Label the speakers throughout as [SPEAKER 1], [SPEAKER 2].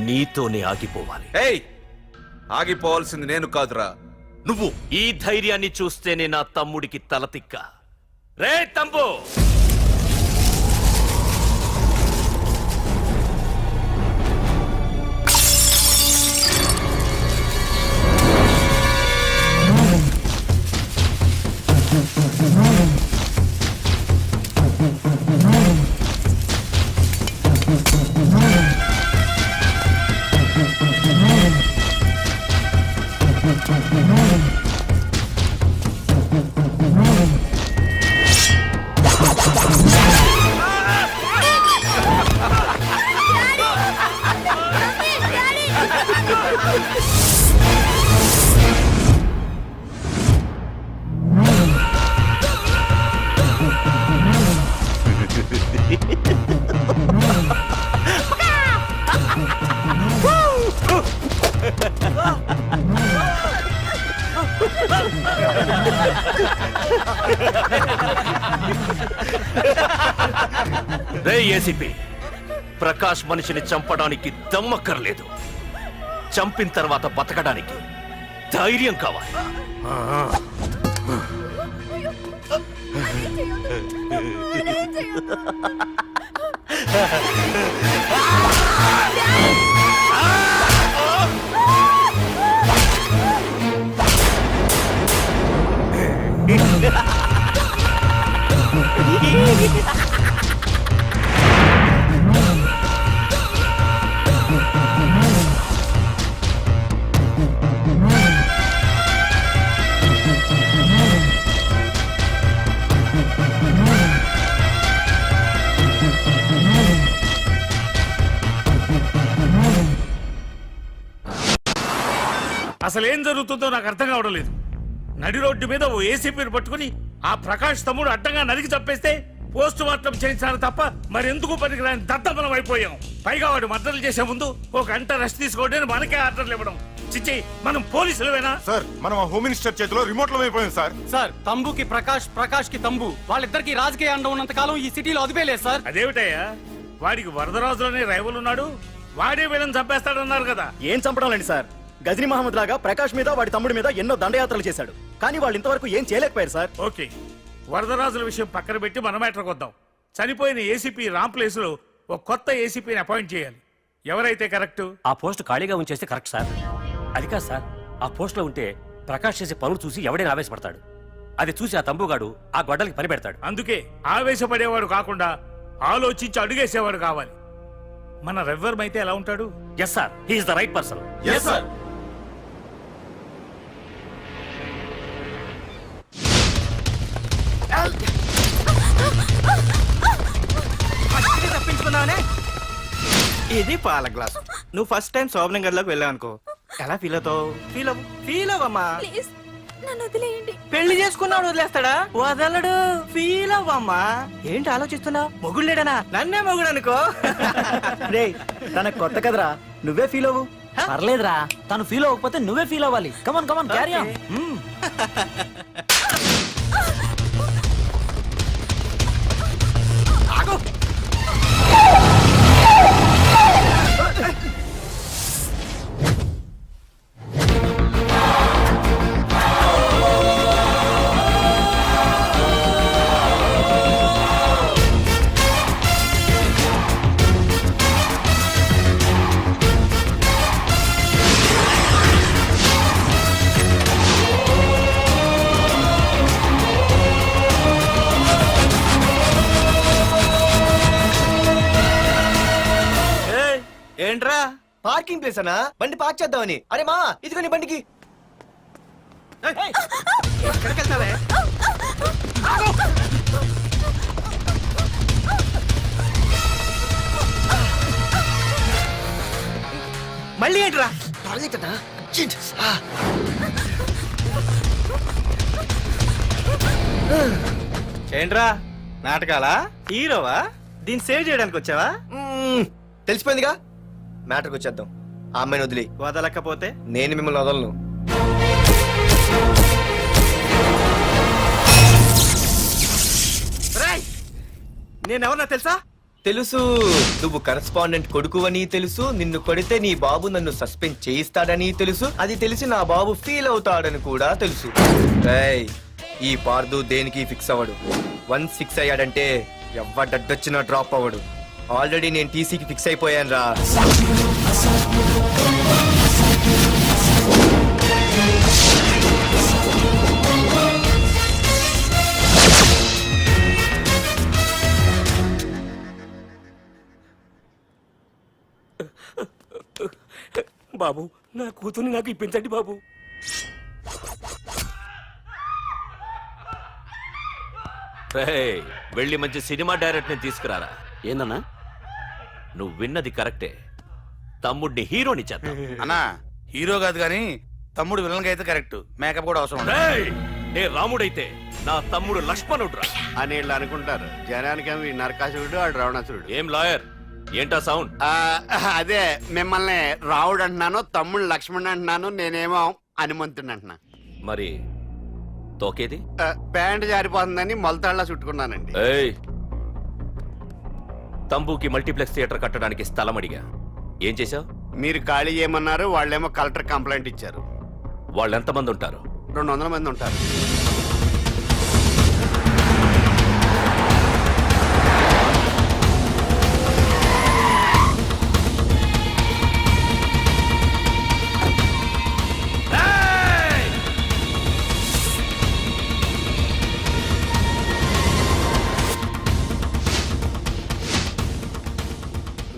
[SPEAKER 1] నీతోనే ఆగిపోవాలి.
[SPEAKER 2] ఏయ్, ఆగిపోవాల్సింది నేను కాదురా, నువ్వు.
[SPEAKER 1] ఈ ధైర్యాన్ని చూస్తేనే నా తమ్ముడికి తలతిక్క. రే తమ్ము, రే ఏసీపీ, ప్రకాష్ మనిషిని చంపడానికి దమ్మక్కర్లేదు, చంపిన తర్వాత బతకడానికి ధైర్యం కావాలి.
[SPEAKER 3] అసలేం జరుగుతుందో నాకు అర్థం కావడం లేదు. నడి రోడ్డు మీద ఓ ఏసీపీని పట్టుకుని ఆ ప్రకాష్ తమ్ముడు అడ్డంగా నరికి చంపేస్తే పోస్ట్ మార్టం చేయించాను తప్ప మరెందుకు పనికిరాని దద్దమనం అయిపోయాం. పైగా వాడు మర్డర్లు చేసే ముందు ఒక గంట రెస్ట్ తీసుకోవడానికి మనకే ఆర్డర్లు ఇవ్వడం. చిచ్చి, మనం పోలీసులవేనా?
[SPEAKER 4] సార్, మనం ఆ హోమ్ మినిస్టర్ చేతిలో రిమోట్ లో అయిపోయింది సార్.
[SPEAKER 5] సార్, తంబుకి ప్రకాష్, ప్రకాష్ కి తంబు, వాళ్ళిద్దరికి రాజకీయ అండం ఉన్నంత కాలం ఈ సిటీలో అదిపేలేదు సార్.
[SPEAKER 3] అదేమిటయ్యా, వాడికి వరదరాజులోనే రైవల్ ఉన్నాడు, వాడే వీళ్ళని చంపేస్తాడన్నారు కదా.
[SPEAKER 6] ఏం చంపడం లేండి సార్, గజనీ మహమ్మద్ లాగా ప్రకాష్ మీద వాడి తమ్ముడి మీద ఎన్నో దండయాత్రలు చేశాడు, కానీ వాళ్ళు ఇంతవరకు ఏం చేయలేకపోయారు సార్.
[SPEAKER 3] ఓకే, వరదరాజుల విషయం పక్కన పెట్టి మన మ్యాటర్కి వద్దాం. చనిపోయిన ఏసీపీ రామ్ ప్లేస్ లో ఒక కొత్త ఏసీపీని అపాయింట్ చేయాలి. ఎవరైతే కరెక్ట్?
[SPEAKER 7] ఆ పోస్ట్ ఖాళీగా ఉంచేస్తే కరెక్ట్ సార్. అది కాదు సార్, ఆ పోస్ట్ లో ఉంటే ప్రకాష్ చేసే పనులు చూసి ఎవడైనా ఆవేశపడతాడు. అది చూసి ఆ తంబుగాడు ఆ గొడ్డలకి పని పెడతాడు.
[SPEAKER 3] అందుకే ఆవేశపడేవాడు కాకుండా ఆలోచించి అడుగేసేవాడు కావాలి. మన రెవ్వర్ అయితే ఎలా ఉంటాడు?
[SPEAKER 7] Yes sir, he is the right person.
[SPEAKER 2] Yes sir.
[SPEAKER 8] తప్పించుకున్నావనే. ఇది పాల గ్లాస్. నువ్వు ఫస్ట్ టైం శోభనం గదిలోకి వెళ్ళావు అనుకో, ఎలా ఫీల్ అవుతావు? ఫీల్ అవ్వమ్మా. పెళ్లి చేసుకున్నాడు వదిలేస్తాడా? వదలడు. ఫీల్ అవ్వమ్మా. ఏంటి ఆలోచిస్తున్నావు? మొగుడు లేడనా? నన్నే మొగుడు అనుకో.
[SPEAKER 6] రే, తనకు కొత్త కదరా, నువ్వే ఫీల్ అవ్వు.
[SPEAKER 5] పర్లేదురా, తను ఫీల్ అవ్వకపోతే నువ్వే ఫీల్ అవ్వాలి. Come on come on, carry on.
[SPEAKER 8] ఏంట్రా? పార్కింగ్ ప్లేస్ అనా? బండి పార్క్ చేద్దామని. అరే మా, ఇదిగో నీ బండికి. ఎక్కడికి వెళ్తావే? మళ్ళీ ఏంట్రా? ఏంట్రా, నాటకాలా? హీరోవా? దీన్ని సేవ్ చేయడానికి వచ్చావా? తెలిసిపోయిందిగా, మ్యాటర్కి వచ్చేద్దాం. ఆ అమ్మాయిని వదిలి. వదలకపోతే నేను మిమ్మల్ని వదలను. నేనెవరన్నా తెలుసా? తెలుసు నువ్వు కరెస్పాండెంట్ కొడుకువని తెలుసు, నిన్ను కొడితే నీ బాబు నన్ను సస్పెండ్ చేయిస్తాడని తెలుసు, అది తెలిసి నా బాబు ఫీల్ అవుతాడని కూడా తెలుసు. ఏయ్, ఈ పార్దు దేనికి ఫిక్స్ అవ్వడు. వన్స్ ఫిక్స్ అయ్యాడంటే ఎవ్వడడ్డొచ్చినా డ్రాప్ అవ్వడు. ఆల్రెడీ నేను టీసీకి ఫిక్స్ అయిపోయాను రా.
[SPEAKER 7] బాబు, నా కూతుర్ని నాకు ఇప్పించండి బాబు.
[SPEAKER 1] రేయ్, వెళ్ళి మంచి సినిమా డైరెక్టర్ ని తీసుకురారా.
[SPEAKER 7] ఏందన్నా?
[SPEAKER 1] నువ్వు విన్నది కరెక్టే. తమ్ముడిని హీరోని చేద్దాం.
[SPEAKER 9] అన్నా హీరో కాదు కానీ తమ్ముడు విలన్ అయితే కరెక్ట్. మేకప్ కూడా అవసరం ఉండదు.
[SPEAKER 1] రేయ్, నే రాముడైతే నా తమ్ముడు లక్ష్మణుడ్రా
[SPEAKER 10] అని వీళ్ళు అనుకుంటారు. జనానికేమో ఈ నరకాసురుడు ఆడు రావణాసురుడు.
[SPEAKER 1] ఏం లాయర్, ఏంటా సౌండ్?
[SPEAKER 10] అదే మిమ్మల్ని రావుడు అంటున్నాను, తమ్ముడు లక్ష్మణ్ అంటున్నాను, నేనేమో హనుమంతుడు అంటున్నా.
[SPEAKER 1] మరి తోకేది?
[SPEAKER 10] ప్యాంట్ జారిపోతుందని మొలతాళ్ళ చుట్టుకున్నానండి.
[SPEAKER 1] ఏయ్, తంబుకి మల్టీప్లెక్స్ థియేటర్ కట్టడానికి స్థలం అడిగా. ఏం చేశావు?
[SPEAKER 10] మీరు ఖాళీ చేయమన్నారు, వాళ్ళేమో కలెక్టర్ కంప్లైంట్ ఇచ్చారు.
[SPEAKER 1] వాళ్ళు ఎంతమంది ఉంటారు?
[SPEAKER 10] 200 మంది ఉంటారు.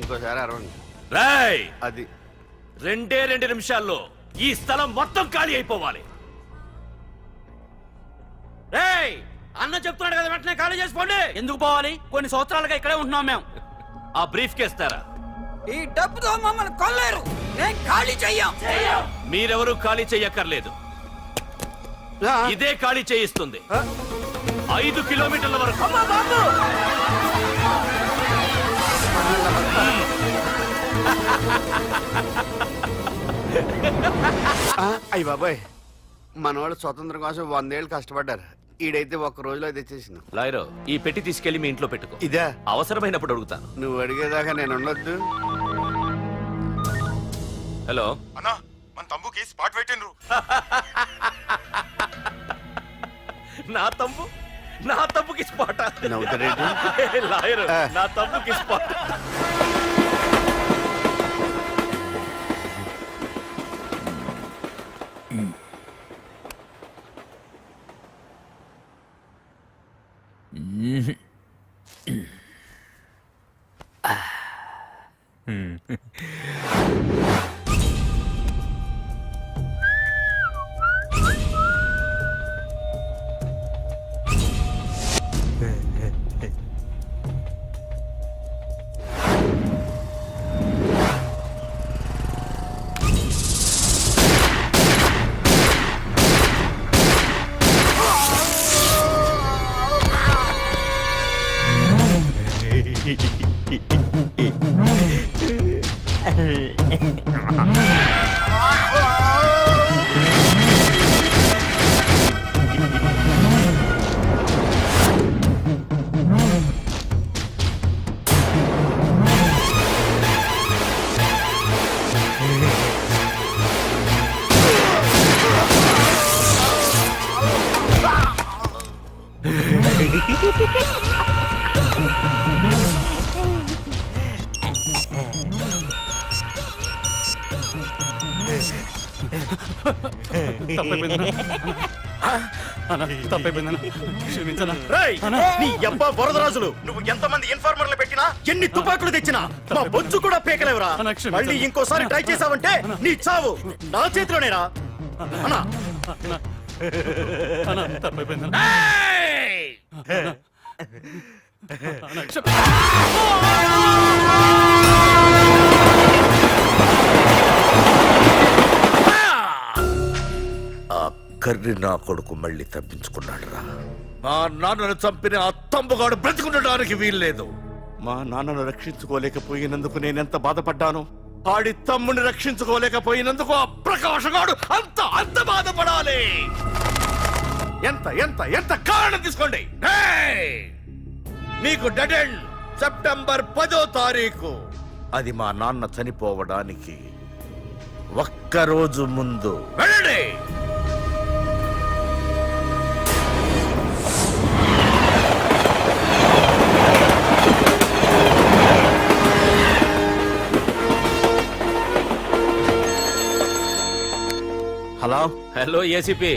[SPEAKER 10] ఇంకోసారి అరవండి.
[SPEAKER 1] రేయ్,
[SPEAKER 10] అది
[SPEAKER 1] 2 నిమిషాల్లో ఈ స్థలం మొత్తం ఖాళీ అయిపోవాలి.
[SPEAKER 5] రేయ్, అన్న చెప్తున్నాడు కదా, వెంటనే ఖాళీ చేసుకోండి. ఎందుకు పోవాలి? కొన్ని సంవత్సరాలుగా ఇక్కడే ఉంటున్నాం మేము.
[SPEAKER 1] ఆ బ్రీఫ్ కేస్తారా?
[SPEAKER 5] ఈ డబ్బుతో మమ్మల్ని కొల్లేరు. నేను ఖాళీ చెయ్యం.
[SPEAKER 1] మీరెవరూ ఖాళీ చెయ్యక్కర్లేదు. ఇదే ఖాళీ చేయిస్తుంది. 5 కిలోమీటర్ల వరకు.
[SPEAKER 10] అయ్యి బాబాయ్, మన వాళ్ళు స్వతంత్రం కోసం 100 ఏళ్ళు కష్టపడ్డారు. ఈడైతే ఒక్క రోజులో తెచ్చేసిన.
[SPEAKER 1] లాయరు, ఈ పెట్టి తీసుకెళ్లి మీ ఇంట్లో పెట్టుకో.
[SPEAKER 10] ఇదే
[SPEAKER 1] అవసరమైనప్పుడు అడుగుతాను.
[SPEAKER 10] నువ్వు అడిగేదాకా నేను ఉండొద్దు.
[SPEAKER 1] హలో
[SPEAKER 4] అన్నా, మన తమ్ముకి స్పాట్ పెట్టిండ్రు.
[SPEAKER 1] నా తమ్ముకి స్పాట్.
[SPEAKER 10] నవ్వుతారేంటి?
[SPEAKER 1] లాయరు, నా తమ్ముకి స్పాట్.
[SPEAKER 6] రేయ్, నీ యబ్బా వరదరాజులు, నువ్వు ఎంతమంది ఇన్ఫార్మర్లు పెట్టినా, ఎన్ని తుపాకులు తెచ్చినా మా బొచ్చు కూడా పేకలేవురా. మళ్ళీ ఇంకోసారి ట్రై చేసావంటే నీ చావు నా చేతిలోనేరా. అన్నా,
[SPEAKER 2] కర్రి నా కొడుకు మళ్ళీ తప్పించుకున్నాడు రా. మా నాన్నను చంపిన ఆ తంబుగాడు బ్రతికుండడానికి వీల్లేదు. మా నాన్నను రక్షించుకోలేకపోయినందుకు నేనెంత బాధపడ్డాను, ఆడి తమ్ముని రక్షించుకోలేకపోయినందుకు ఆ ప్రకాశగాడు అంత బాధపడాలి. ఎంత ఎంత ఎంత కారణం తీసుకోండి. మీకు డెడ్ ఎండ్ సెప్టెంబర్ 10వ తారీఖు. అది మా నాన్న చనిపోవడానికి ఒక్కరోజు ముందు. వెళ్ళండి.
[SPEAKER 6] Hello
[SPEAKER 1] hello ACP,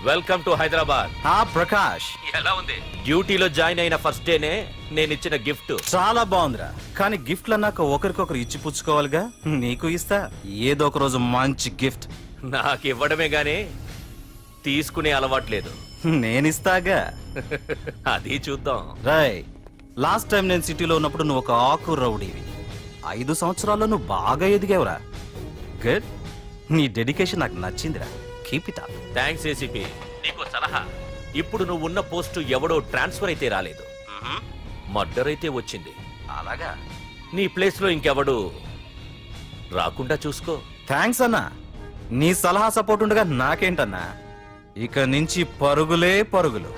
[SPEAKER 1] welcome to Hyderabad.
[SPEAKER 6] Prakash,
[SPEAKER 1] ఎలా ఉంది? డ్యూటీలో జాయిన్ అయిన ఫస్ట్ డేనే నేను ఇచ్చిన గిఫ్ట్.
[SPEAKER 6] చాలా బాగుందిరా. కానీ గిఫ్ట్లు అన్నాక ఒకరికొకరు ఇచ్చి పుచ్చుకోవాలిగా. నీకు ఇస్తా ఏదో ఒక రోజు మంచి గిఫ్ట్.
[SPEAKER 1] నాకు ఇవ్వడమే గానీ తీసుకునే అలవాట్లేదు.
[SPEAKER 6] నేనిస్తాగా.
[SPEAKER 1] అది చూద్దాం.
[SPEAKER 6] రాయ్, లాస్ట్ టైం నేను సిటీలో ఉన్నప్పుడు నువ్వు ఒక ఆకు రౌడీవి. 5 సంవత్సరాల్లో నువ్వు బాగా ఎదిగావురా. గుడ్. నీ డెడికేషన్ నాకు నచ్చిందిరా. Keep it up.
[SPEAKER 1] Thanks ACP. నీకు సలహా. ఇప్పుడు నువ్వు ఉన్న పోస్టు ఎవడో ట్రాన్స్ఫర్ అయితే రాలేదు, మర్డర్ అయితే వచ్చింది.
[SPEAKER 6] అలాగా?
[SPEAKER 1] నీ ప్లేస్ లో ఇంకెవడు రాకుండా చూసుకో.
[SPEAKER 6] థ్యాంక్స్ అన్నా. నీ సలహా సపోర్ట్ ఉండగా నాకేంటన్నా. ఇక నుంచి పరుగులే పరుగులు.